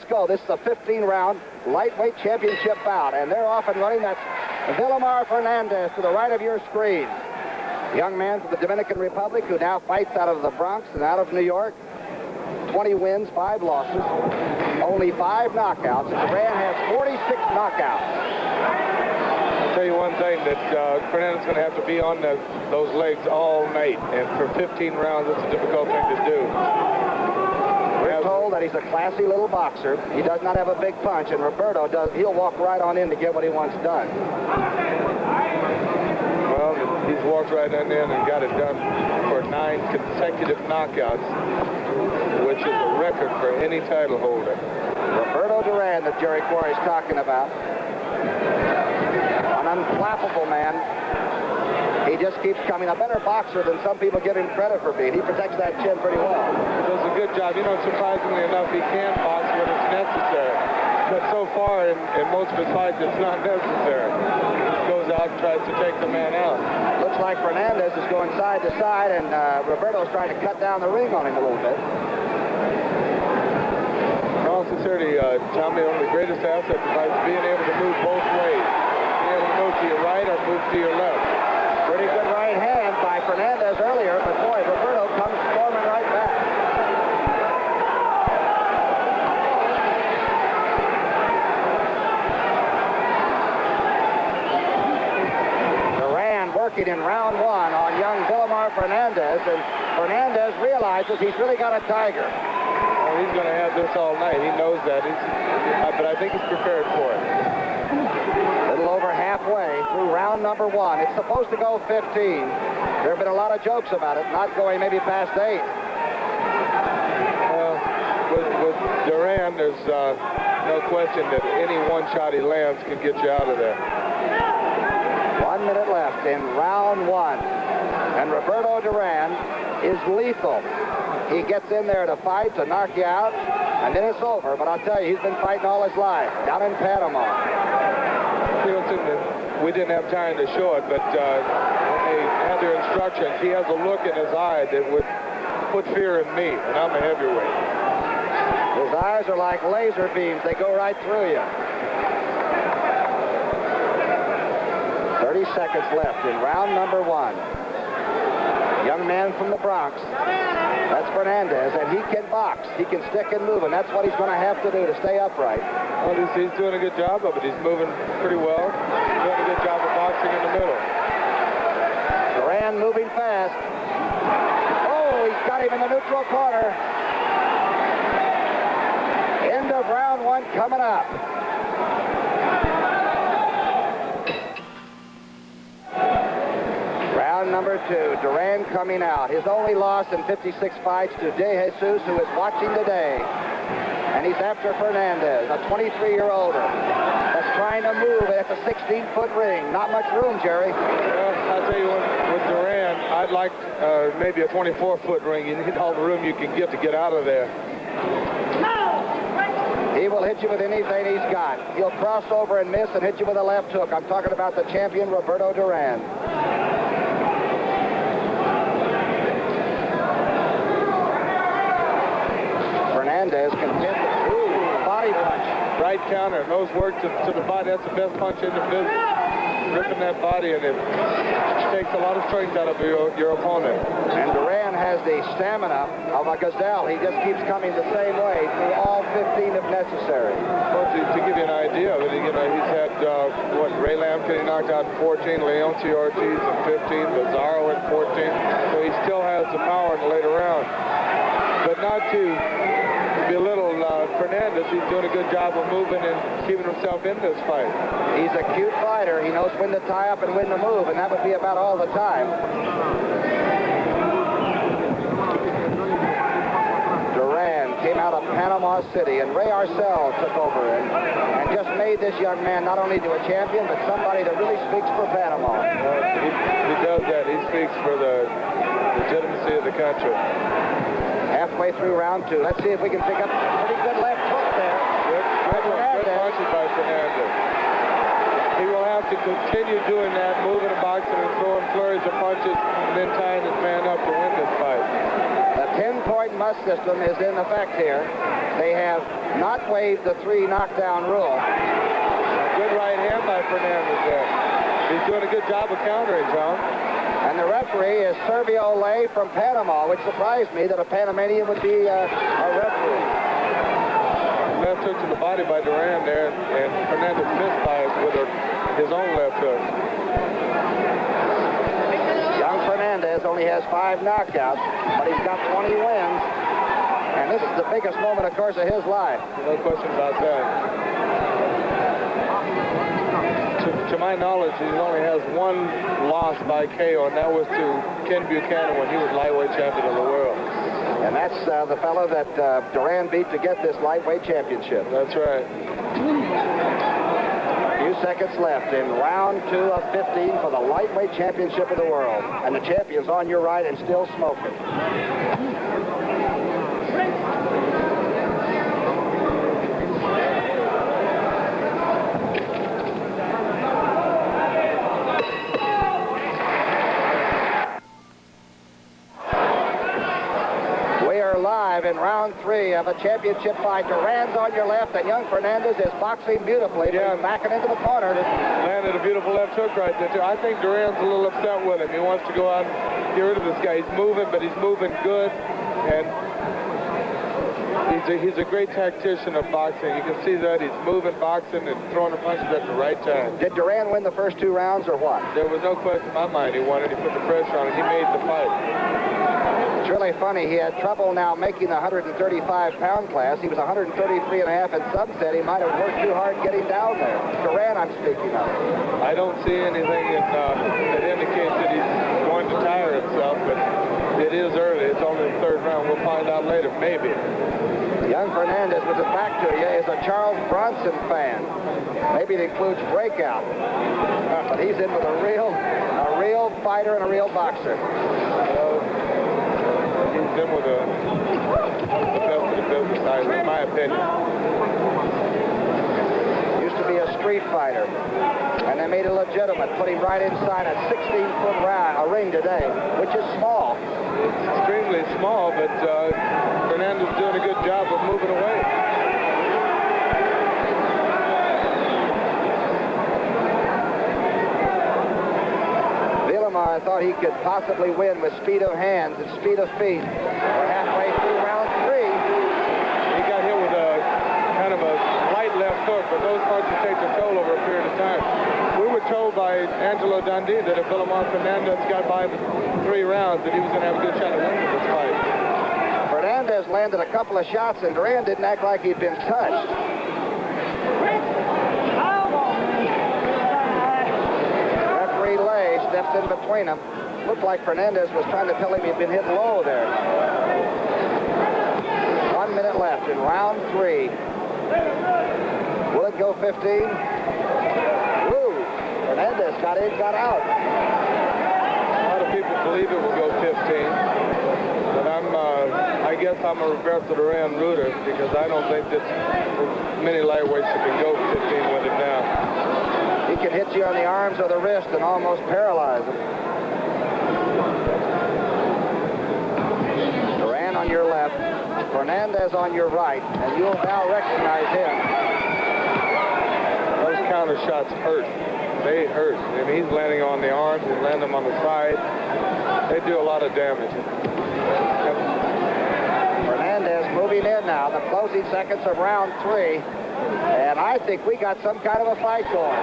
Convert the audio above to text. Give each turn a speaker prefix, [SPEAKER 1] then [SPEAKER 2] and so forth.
[SPEAKER 1] let's go. This is a 15-round lightweight championship bout, and they're off and running. That's Vilomar Fernandez to the right of your screen. Young man from the Dominican Republic who now fights out of the Bronx and out of New York. 20 wins, 5 losses, only 5 knockouts. And Duran has 46 knockouts.
[SPEAKER 2] I'll tell you one thing, that Fernandez is going to have to be on those legs all night. And for 15 rounds, it's a difficult thing to do.
[SPEAKER 1] We're told that he's a classy little boxer. He does not have a big punch, and Roberto does. He'll walk right on in to get what he wants done.
[SPEAKER 2] Well, he's walked right on in and got it done for 9 consecutive knockouts, which is a record for any title holder.
[SPEAKER 1] Roberto Duran that Jerry Quarry's talking about. An unflappable man. He just keeps coming. A better boxer than some people give him credit for being. He protects that chin pretty well.
[SPEAKER 2] He does a good job. You know, surprisingly enough, he can box when it's necessary. But so far, in most of his fights, it's not necessary. He goes out and tries to take the man out.
[SPEAKER 1] Looks like Fernandez is going side to side, and Roberto's trying to cut down the ring on him a little bit.
[SPEAKER 2] In all sincerity, Tommy, one of the greatest assets is being able to move both ways. Being able to move to your right or move to your left.
[SPEAKER 1] Pretty good right hand by Fernandez earlier, but boy, Roberto comes storming right back. Duran working in round 1 on young Vilomar Fernandez, and Fernandez realizes he's really got a tiger.
[SPEAKER 2] Well, he's going to have this all night. He knows that. But I think he's prepared for it.
[SPEAKER 1] A little over halfway through round number 1. It's supposed to go 15. There have been a lot of jokes about it, not going maybe past 8.
[SPEAKER 2] Well, with Duran, there's no question that any one shot he lands can get you out of there.
[SPEAKER 1] 1 minute left in round 1. And Roberto Duran is lethal. He gets in there to fight, to knock you out, and then it's over. But I'll tell you, he's been fighting all his life down in Panama.
[SPEAKER 2] We didn't have time to show it, but when they had their instructions, he has a look in his eye that would put fear in me, and I'm a heavyweight.
[SPEAKER 1] His eyes are like laser beams. They go right through you. 30 seconds left in round number 1. Young man from the Bronx. That's Fernandez, and he can box. He can stick and move, and that's what he's going to have to do to stay upright.
[SPEAKER 2] Well, he's doing a good job of it. He's moving pretty well. He's doing a good job of boxing in the middle.
[SPEAKER 1] Duran moving fast. Oh, he's got him in the neutral corner. End of round 1 coming up. Round number 2, Duran coming out. His only loss in 56 fights to De Jesus, who is watching today. And he's after Fernandez, a 23-year-older that's trying to move at the 16-foot ring. Not much room, Jerry.
[SPEAKER 2] Well, I'll tell you what, with Duran, I'd like maybe a 24-foot ring. You need all the room you can get out of there.
[SPEAKER 1] He will hit you with anything he's got. He'll cross over and miss and hit you with a left hook. I'm talking about the champion, Roberto Duran. Fernandez continues. Body punch.
[SPEAKER 2] Right counter. Those work to the body. That's the best punch in the business. Ripping that body, and it takes a lot of strength out of your opponent.
[SPEAKER 1] And Duran has the stamina of a gazelle. He just keeps coming the same way through all 15 if necessary.
[SPEAKER 2] Well, to give you an idea of it, he's had, Ray Lamkin he knocked out in 14, Leonce Ortiz in 15, Lazaro in 14. So he still has the power in the later round. But not to belittle Fernandez, he's doing a good job of moving and keeping himself in this fight.
[SPEAKER 1] He's a cute fighter. He knows when to tie up and when to move, and that would be about all the time. Duran came out of Panama City, and Ray Arcel took over and just made this young man not only to a champion, but somebody that really speaks for Panama.
[SPEAKER 2] He does that. He speaks for the legitimacy of the country.
[SPEAKER 1] Halfway through round 2. Let's see if we can pick up a pretty good left hook there.
[SPEAKER 2] Good punches by Fernandez. He will have to continue doing that, moving and boxing and throwing flurries of punches, and then tying his man up to win this fight.
[SPEAKER 1] The 10-point must system is in effect here. They have not waived the 3 knockdown rule.
[SPEAKER 2] Good right hand by Fernandez there. He's doing a good job of countering, John.
[SPEAKER 1] And the referee is Servio Ley from Panama, which surprised me that a Panamanian would be a referee.
[SPEAKER 2] Left hook to the body by Duran there, and Fernandez missed by with his own left hook.
[SPEAKER 1] Young Fernandez only has 5 knockouts, but he's got 20 wins. And this is the biggest moment, of course, of his life.
[SPEAKER 2] No question about that. To my knowledge, he only has 1 loss by KO, and that was to Ken Buchanan when he was lightweight champion of the world.
[SPEAKER 1] And that's the fellow that Duran beat to get this lightweight championship.
[SPEAKER 2] That's right.
[SPEAKER 1] A few seconds left in round 2 of 15 for the lightweight championship of the world. And the champion's on your right and still smoking. In round 3 of a championship fight. Duran's on your left, and young Fernandez is boxing beautifully. Yeah, backing into the corner.
[SPEAKER 2] Landed a beautiful left hook right there, too. I think Duran's a little upset with him. He wants to go out and get rid of this guy. He's moving, but he's moving good, and he's a great tactician of boxing. You can see that. He's moving, boxing, and throwing the punches at the right time.
[SPEAKER 1] Did Duran win the first 2 rounds or what?
[SPEAKER 2] There was no question in my mind he won it. He put the pressure on it. He made the fight.
[SPEAKER 1] It's really funny. He had trouble now making the 135-pound class. He was 133.5 in subset. He might have worked too hard getting down there. Duran, I'm speaking of.
[SPEAKER 2] I don't see anything that indicates that he's going to tire himself, but it is early. It's only the 3rd round. We'll find out later, maybe.
[SPEAKER 1] Young Fernandez, with his back to you, is a Charles Bronson fan. Maybe it includes Breakout. But he's in with a real fighter and a real boxer.
[SPEAKER 2] He's in with the best of the business, in my opinion.
[SPEAKER 1] Used to be a street fighter, and they made it legitimate. Put him right inside a 16-foot ring today, which is small.
[SPEAKER 2] It's extremely small, but Fernandez is doing a good job of moving away.
[SPEAKER 1] Vilomar thought he could possibly win with speed of hands and speed of feet. We're halfway through round 3.
[SPEAKER 2] He got hit with a kind of a light left hook, but those punches take their toll over a period of time. We were told by Angelo Dundee that if Vilomar Fernandez got by the 3 rounds, that he was going to have a good shot at winning this fight.
[SPEAKER 1] Fernandez landed a couple of shots, and Duran didn't act like he'd been touched. Referee Ley steps in between them. Looked like Fernandez was trying to tell him he'd been hit low there. 1 minute left in round 3. Will it go 15? Woo! Fernandez got in, got out.
[SPEAKER 2] A lot of people believe it will go 15. But I guess I'm a Roberto Duran rooter because I don't think that many lightweights can go 15 with him now.
[SPEAKER 1] He can hit you on the arms or the wrist and almost paralyze him. Duran on your left, Fernandez on your right, and you'll now recognize him.
[SPEAKER 2] Those counter shots hurt. They hurt. I mean, he's landing on the arms, he's landing them on the side. They do a lot of damage.
[SPEAKER 1] Fernandez moving in now, the closing seconds of round 3. And I think we got some kind of a fight going.